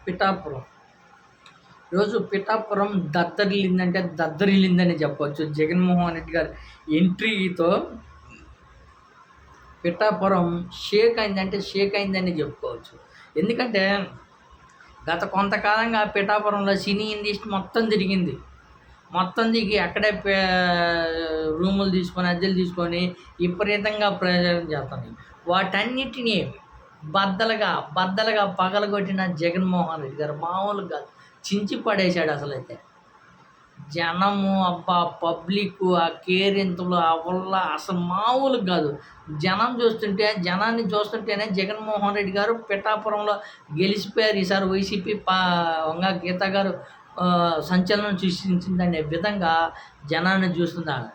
పిఠాపురం. ఈరోజు పిఠాపురం దద్దరిల్లిందని చెప్పవచ్చు. జగన్మోహన్ రెడ్డి గారి ఎంట్రీతో పిఠాపురం షేక్ అయిందని చెప్పుకోవచ్చు. ఎందుకంటే గత కొంతకాలంగా పిఠాపురంలో సినీ ఇండస్ట్రీ మొత్తం తిరిగింది. మొత్తం దిగి అక్కడే రూములు తీసుకొని, అద్దెలు తీసుకొని విపరీతంగా ప్రయోజనం చేస్తుంది. వాటన్నిటినీ బద్దలుగా పగలగొట్టిన జగన్మోహన్ రెడ్డి గారు మామూలుగా చించి పడేశాడు. అసలైతే జనము పబ్లిక్ ఆ కేరింతలు వల్ల అసలు మామూలు కాదు. జనాన్ని చూస్తుంటేనే జగన్మోహన్ రెడ్డి గారు పిఠాపురంలో గెలిచిపోయారు. ఈసారి వైసీపీ వంగ గీత గారు సంచలనం సృష్టించిందనే విధంగా జనాన్ని చూస్తున్నారు.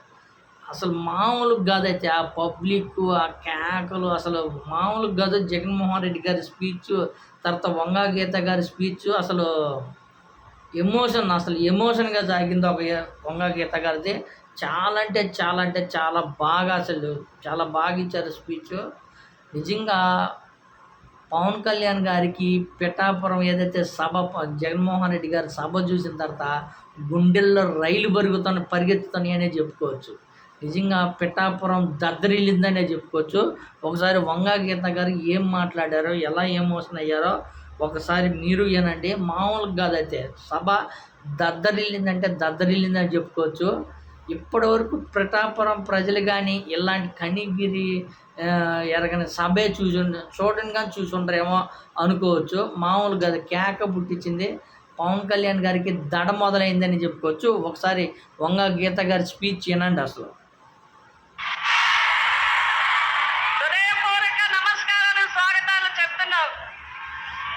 అసలు మామూలు కాదైతే ఆ పబ్లిక్ ఆ కేకలు అసలు మామూలు కాదు. జగన్మోహన్ రెడ్డి గారి స్పీచ్, తర్వాత వంగ గీత గారి స్పీచ్ అసలు ఎమోషన్గా సాగింది. వంగ గీత గారిది చాలా బాగా, చాలా బాగా ఇచ్చారు స్పీచ్. నిజంగా పవన్ కళ్యాణ్ గారికి పిఠాపురం ఏదైతే జగన్మోహన్ రెడ్డి గారి సభ చూసిన తర్వాత గుండెల్లో రైలు పరిగెత్తుతాయి అనే చెప్పుకోవచ్చు. నిజంగా పిఠాపురం దద్దరిల్లిందనే చెప్పుకోవచ్చు. ఒకసారి వంగ గీత గారు ఏం మాట్లాడారో, ఎలా ఎమోషన్ అయ్యారో ఒకసారి మీరు వినండి. మామూలుగా కాదైతే సభ దద్దరిల్లిందని చెప్పుకోవచ్చు. ఇప్పటివరకు పిఠాపురం ప్రజలు కానీ ఇలాంటి కనిగిరి ఎరగని సభే చూసుండరేమో అనుకోవచ్చు. మామూలు కాదు, కేక పుట్టించింది. పవన్ కళ్యాణ్ గారికి దడ మొదలైందని చెప్పుకోవచ్చు. ఒకసారి వంగ గీత గారి స్పీచ్ వినండి. అసలు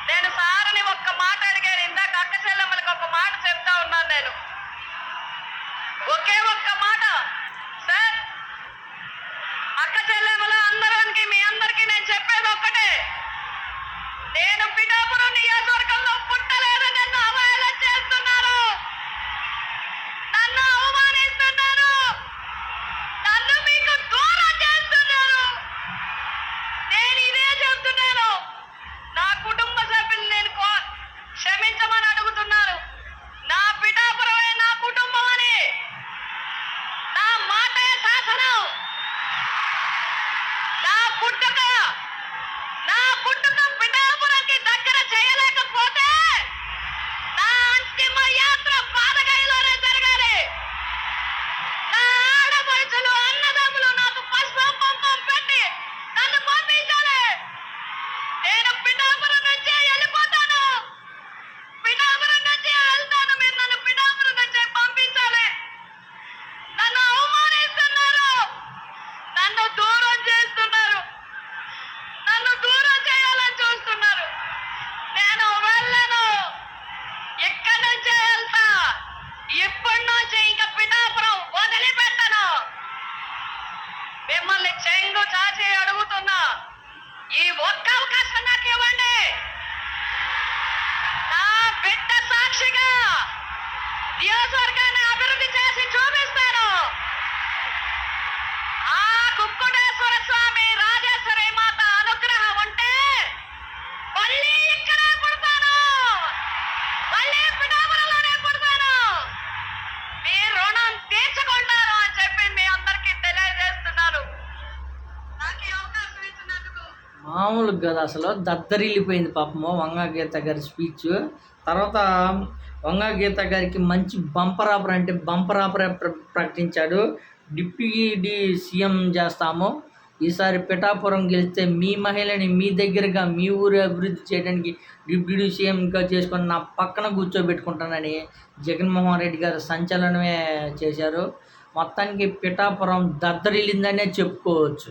నేను సార్ని ఒక్క మాట అడిగాను. ఇందాక అక్క చెల్లెమ్మలకి ఒక మాట చెప్తా ఉన్నాను. నేను ఒకే ఒక్క మాట, సార్ అక్క చెల్లెమ్మల అందరికి మీ అందరికీ నేను చెప్పేది ఒక్కటే. నేను పిఠాపురం నియోజకవర్గంలో పుట్టలేదు. నన్ను అవహేళన చేస్తున్నారు, నన్ను అవమానిస్తున్నారు, నన్ను మీకు దూరం చేస్తున్నారు. నేను ఇదే చెప్తున్నాను. నా కుటుంబ సభ్యులు నేను క్షమించమని అడుగుతున్నాను. నా పిఠాపురమే నా కుటుంబం అని, నా మాటే శాసనం. నా పుట్టుక పిఠాపురంకి దగ్గర చేయలేకపోతే నా అంతిమ యాత్ర పాదగైలోనే జరగాలి. నా ఆడపడుచులు అన్నదమ్ములు నాకు పసుపు కుంకుమ పెట్టి నన్ను పంపించాలి. నేను పిఠాపురం నుంచే వెళ్ళిపోతాను, పిఠాపురం నుంచే వెళ్తాను. మీరు నన్ను పిఠాపురం నుంచే పంపించాలి. నన్ను అవమానిస్తున్నారు, నన్ను దూరం చేస్తున్నారు, నన్ను దూరం చేయాలని చూస్తున్నారు. నేను వెళ్ళను, ఇక్కడి నుంచే వెళ్తా. ఇప్పటి నుంచి ఇంకా పిఠాపురం వదిలిపెట్టను. మిమ్మల్ని చెంగు చాచి అడుగుతున్నా, ఈ ఒక్క అవకాశం నాకు ఇవ్వండి. నా బిడ్డ సాక్షిగా నియోజకవర్గాన్ని అభివృద్ధి చేసి చూపిస్తాను. ఆ కుక్కుటేశ్వర స్వామి రాజేశ్వరి మాత అనుగ్రహం ఉంటే మళ్ళీ ఇక్కడే పుడతాను, మళ్ళీ పిఠాపురంలోనే పుడతాను. మీ రుణం తీర్చుకుంటాను అని చెప్పి మీ అందరికీ తెలియజేస్తున్నాను. నాకు ఈ అవకాశం ఇచ్చినందుకు మామూలు కదా, అసలు దద్దరిల్లిపోయింది పాపము వంగ గీత గారి స్పీచ్. తర్వాత వంగ గీత గారికి మంచి బంపర్ ఆఫర్ ప్రకటించాడు. డిప్యూటీ సీఎం చేస్తాము, ఈసారి పిఠాపురం గెలిస్తే మీ మహిళని మీ దగ్గరగా మీ ఊరు అభివృద్ధి చేయడానికి డిప్యూటీ సీఎంగా చేసుకొని నా పక్కన కూర్చోబెట్టుకుంటానని జగన్మోహన్ రెడ్డి గారు సంచలనమే చేశారు. మొత్తానికి పిఠాపురం దద్దరిల్లిందనే చెప్పుకోవచ్చు.